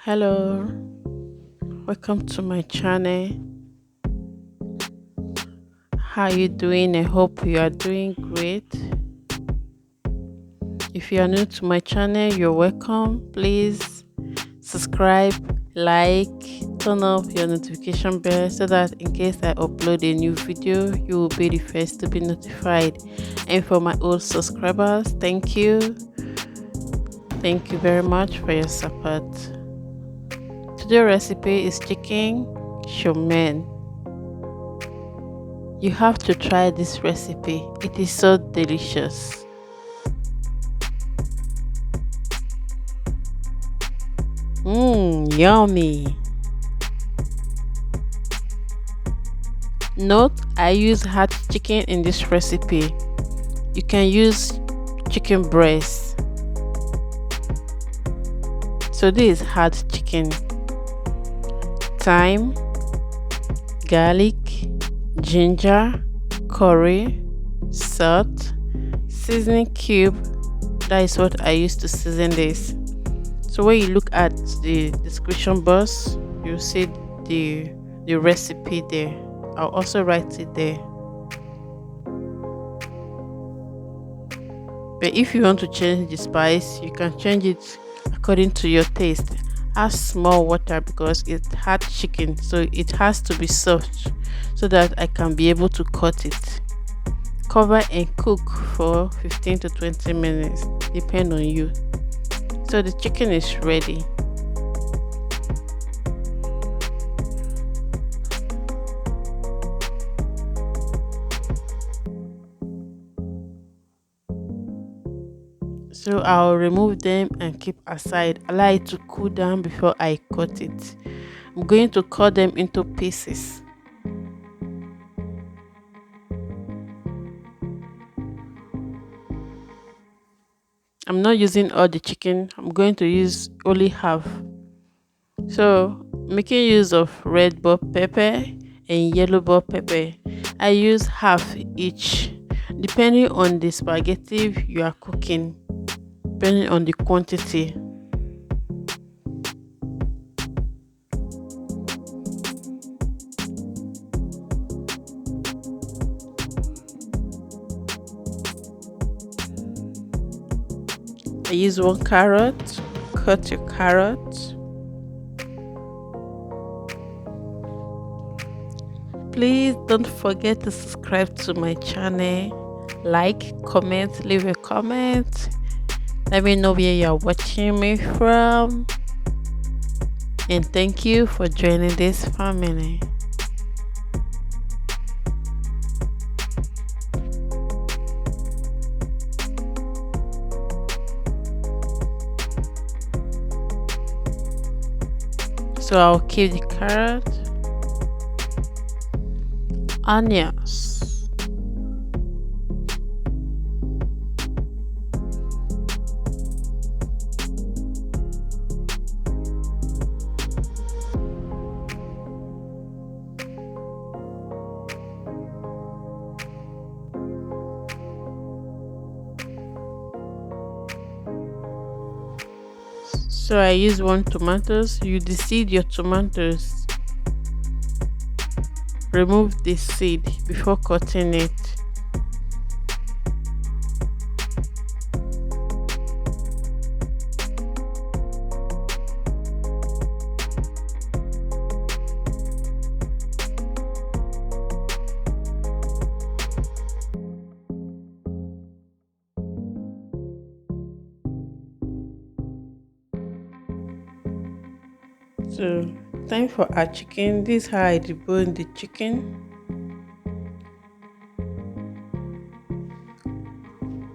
Hello, welcome to my channel. How you doing? I hope you are doing great. If you are new to my channel, you're welcome. Please subscribe, like, turn off your notification bell so that in case I upload a new video, you will be the first to be notified. And for my old subscribers, thank you. Thank you very much for your support. Today's recipe is chicken chow mein. You have to try this recipe. It is so delicious. Yummy. Note, I use hard chicken in this recipe. You can use chicken breast. So this is hard chicken. Thyme, garlic, ginger, curry, salt, seasoning cube. That is what I use to season this. So when you look at the description box, you see the recipe there. I'll also write it there. But if you want to change the spice, you can change it according to your taste. Add small water because it's hard chicken, so it has to be soft so that I can be able to cut it. Cover and cook for 15 to 20 minutes, depend on you. So the chicken is ready. So I'll remove them and keep aside. Allow it to cool down before I cut it. I'm going to cut them into pieces. I'm not using all the chicken. I'm going to use only half. So making use of red bell pepper and yellow bell pepper, I use half each depending on the spaghetti you are cooking, depending on the quantity. I use 1 carrot. Cut your carrot. Please don't forget to subscribe to my channel. Like, comment, leave a comment. Let me know where you're watching me from. And thank you for joining this family. So I'll keep the carrot, onions, so I use 1 tomatoes. You deseed your tomatoes. Remove the seed before cutting it. So time for our chicken. This is how I debone the chicken.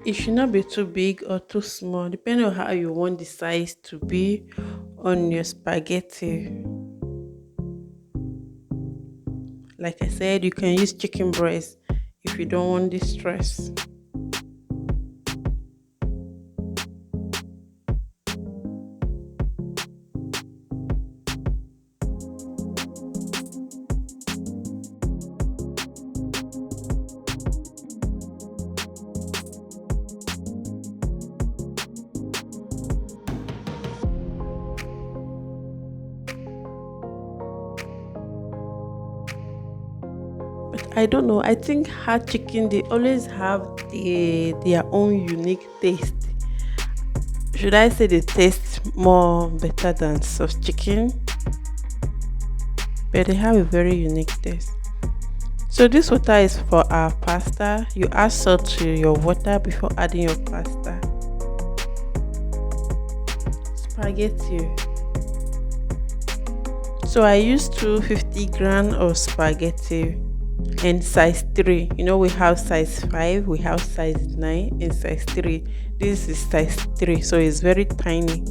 It should not be too big or too small, depending on how you want the size to be on your spaghetti. Like I said, you can use chicken breast if you don't want this stress. I don't know. I think hard chicken they always have their own unique taste. Should I say they taste more better than soft chicken? But they have a very unique taste. So this water is for our pasta. You add salt to your water before adding your pasta. Spaghetti. So I used 250 grams of spaghetti and size 3. You know we have size 5, we have size 9 and size 3. This is size 3, so it's very tiny.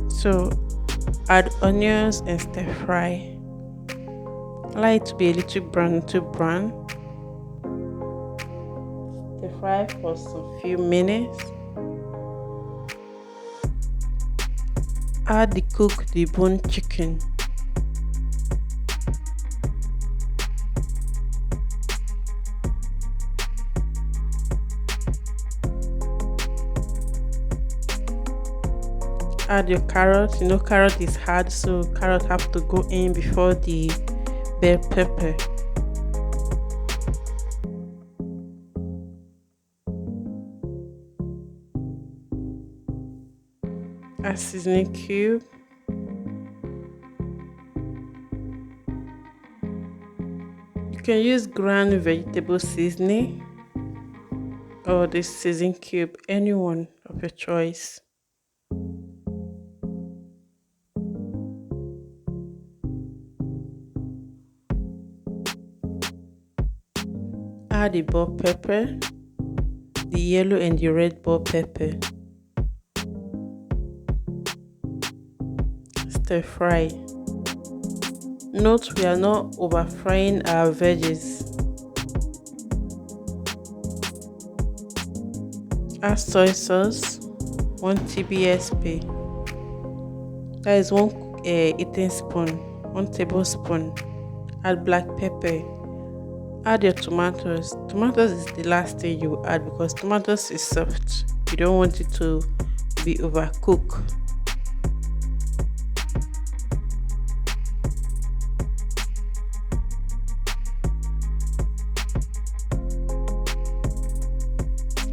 So add onions and stir fry. Allow it to be a little brown. Stir fry for some few minutes. Add the cooked deboned chicken. Add your carrot. You know carrot is hard, so carrot have to go in before the bell pepper. Add seasoning cube. You can use ground vegetable seasoning or this seasoning cube, anyone of your choice. Add the bell pepper, the yellow and the red bell pepper. Stir fry. Note we are not over frying our veggies. Add soy sauce, 1 tbsp. That is 1 eating spoon, 1 tablespoon. Add black pepper. Add your tomatoes. Tomatoes is the last thing you add because tomatoes is soft. You don't want it to be overcooked.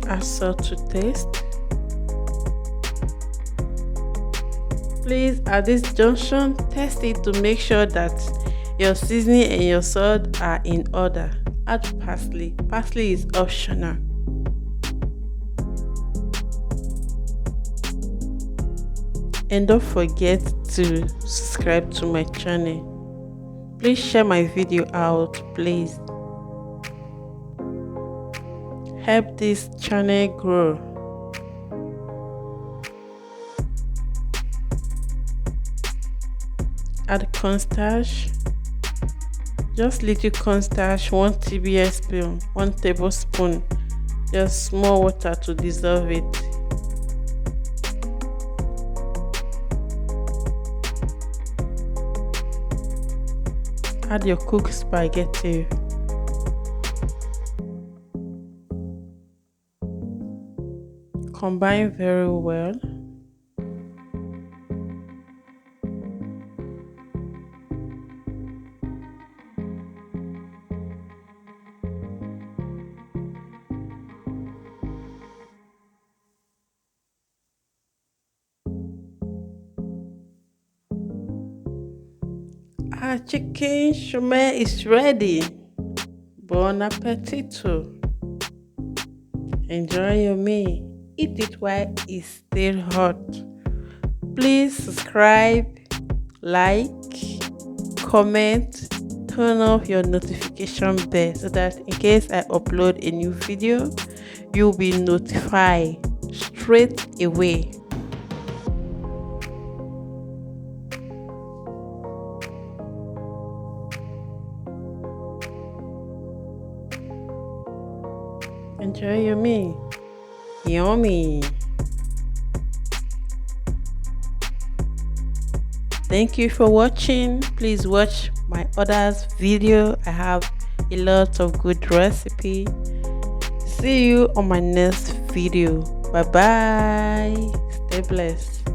Add salt to taste. Please, at this junction, test it to make sure that your seasoning and your salt are in order. Add parsley. Parsley is optional. And don't forget to subscribe to my channel. Please share my video out, please. Help this channel grow. Add cornstarch. Just little cornstarch, 1 tbsp, 1 tablespoon. Just small water to dissolve it. Add your cooked spaghetti. Combine very well. Our chicken chow mein is ready. Bon appetito. Enjoy your meal. Eat it while it's still hot. Please subscribe, like, comment, turn off your notification bell so that in case I upload a new video, you'll be notified straight away. Enjoy your meal. Yummy. Thank you for watching. Please watch my others video. I have a lot of good recipe. See you on my next video. Bye bye. Stay blessed.